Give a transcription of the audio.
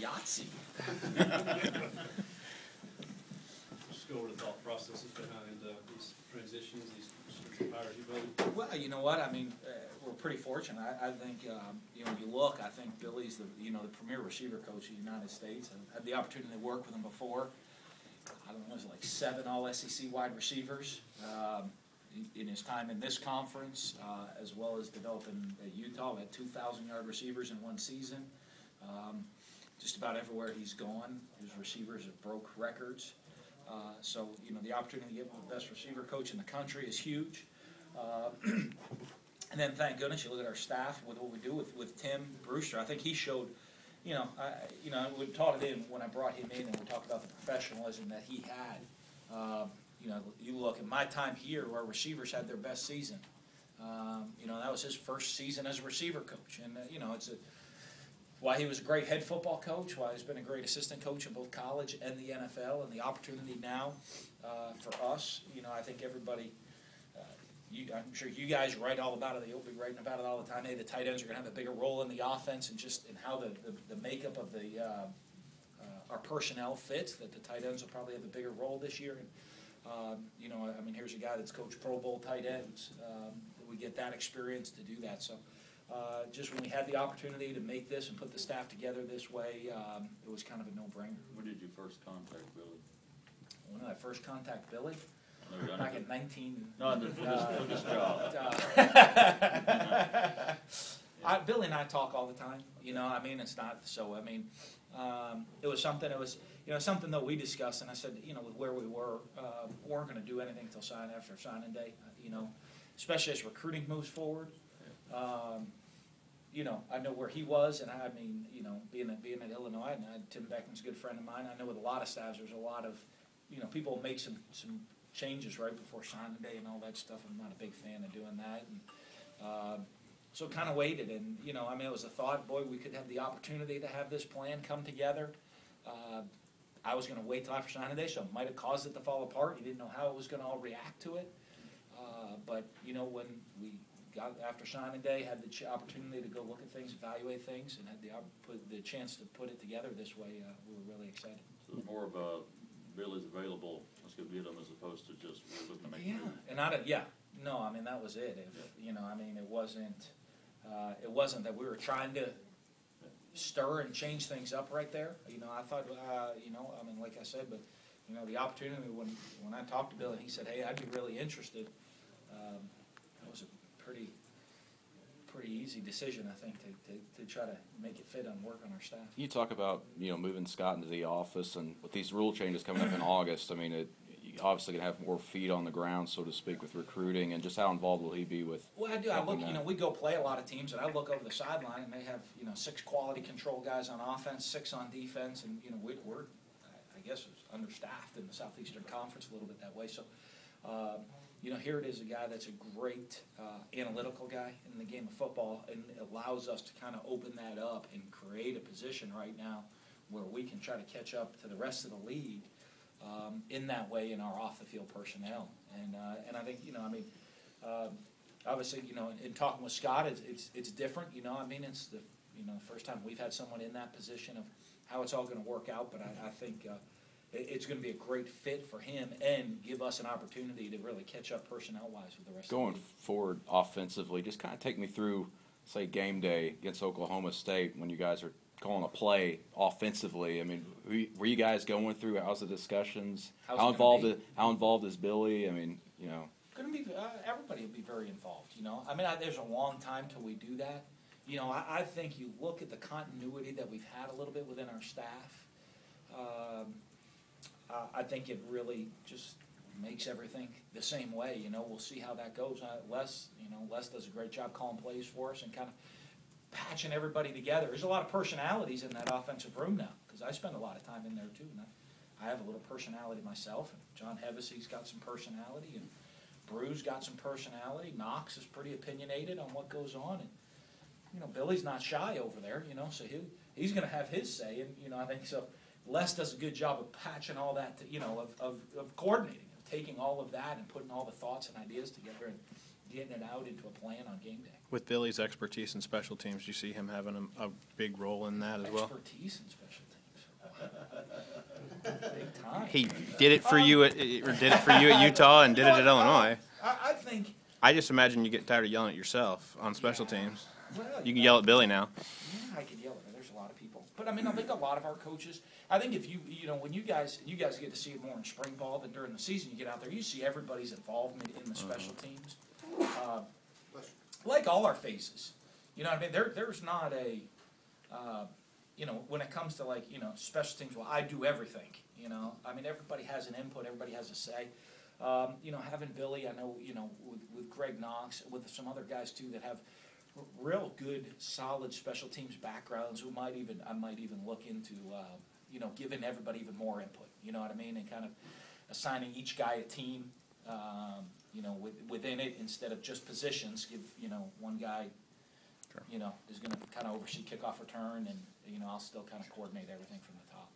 Yahtzee. Just go over the thought processes behind these transitions, these hires you build. Well, you know what? I mean, we're pretty fortunate. I think, you know, you look. I think Billy's the premier receiver coach of the United States. I've had the opportunity to work with him before. I don't know, was it like 7 All-SEC wide receivers in his time in this conference, as well as developing at Utah. We had 2,000-yard receivers in one season. Just about everywhere he's gone, his receivers have broke records. So, you know, the opportunity to get the best receiver coach in the country is huge. And then, thank goodness, you look at our staff, with what we do with Tim Brewster. I think he showed, we taught it in when I brought him in, and we talked about the professionalism that he had. You look at my time here, our receivers had their best season. That was his first season as a receiver coach, and it's why he was a great head football coach, why he's been a great assistant coach in both college and the NFL, and the opportunity now for us. I think everybody. I'm sure you guys write all about it. You'll be writing about it all the time. Hey, the tight ends are going to have a bigger role in the offense, and just in how the makeup of our personnel fits. That the tight ends will probably have a bigger role this year. And here's a guy that's coached Pro Bowl tight ends. We get that experience to do that. So, just when we had the opportunity to make this and put the staff together this way, it was kind of a no-brainer. When did you first contact Billy? When did I first contact Billy? Back in 19. No, for this job. Billy and I talk all the time. It's not so. It was something. It was something that we discussed, and I said, with where we weren't going to do anything until after signing day. Especially as recruiting moves forward. I know where he was, and being at Illinois, and Tim Beckman's a good friend of mine. I know with a lot of staffs, there's a lot of, people make some changes right before signing day and all that stuff. I'm not a big fan of doing that, and so kind of waited. And it was a thought, boy, we could have the opportunity to have this plan come together. I was going to wait till after signing day, so it might have caused it to fall apart. You didn't know how it was going to all react to it, but when we got after signing day, had the opportunity to go look at things, evaluate things, and had the chance to put it together this way, we were really excited. So it's more of a Billy's available, let's go get them, as opposed to just we're looking to make a move. And that was it. It wasn't that we were trying to stir and change things up right there. I thought, like I said, but the opportunity when I talked to Billy and he said, hey, I'd be really interested. It was a pretty easy decision, I think, to try to make it fit and work on our staff. You talk about moving Scott into the office, and with these rule changes coming up in August, you obviously going to have more feet on the ground, so to speak, with recruiting, and just how involved will he be with? Well, I do. I look. We go play a lot of teams, and I look over the sideline, and they have 6 quality control guys on offense, 6 on defense, and we're I guess understaffed in the Southeastern Conference a little bit that way. So. Here it is, a guy that's a great analytical guy in the game of football, and it allows us to kind of open that up and create a position right now where we can try to catch up to the rest of the league in that way in our off-the-field personnel. And I think, obviously, in talking with Scott, it's different. It's the first time we've had someone in that position of how it's all going to work out. But I think it's going to be a great fit for him and give us an opportunity to really catch up personnel-wise with the rest of the league. Going forward offensively, just kind of take me through, say, game day against Oklahoma State when you guys are calling a play offensively. Were you guys going through, how's the discussions? How involved is Billy? Going to be everybody will be very involved. There's a long time till we do that. I think you look at the continuity that we've had a little bit within our staff. I think it really just makes everything the same way. We'll see how that goes. Les does a great job calling plays for us and kind of patching everybody together. There's a lot of personalities in that offensive room now because I spend a lot of time in there too. And I have a little personality myself. And John Hevesey's got some personality, and Brew's got some personality. Knox is pretty opinionated on what goes on, and Billy's not shy over there. So he's going to have his say, and I think so. Les does a good job of patching all that, of coordinating, of taking all of that and putting all the thoughts and ideas together and getting it out into a plan on game day. With Billy's expertise in special teams, do you see him having a big role in that as well? Expertise in special teams. time. He did it for you at Utah and did it at Illinois. I think. I just imagine you get tired of yelling at yourself on special teams. Well, You can yell at Billy now. Yeah, I could yell at her. There's a lot of people, but I mean, I think a lot of our coaches. I think if when you guys get to see it more in spring ball than during the season. You get out there, you see everybody's involvement in the special teams, like all our phases. You know what I mean? There's not a, when it comes to special teams. Well, I do everything. I mean, everybody has an input. Everybody has a say. Having Billy, I know, with Greg Knox, with some other guys too that have real good, solid special teams backgrounds. I might even look into, giving everybody even more input. You know what I mean? And kind of assigning each guy a team, within it instead of just positions. Give, one guy, Sure. is going to kind of oversee kickoff return, and I'll still kind of coordinate everything from the top.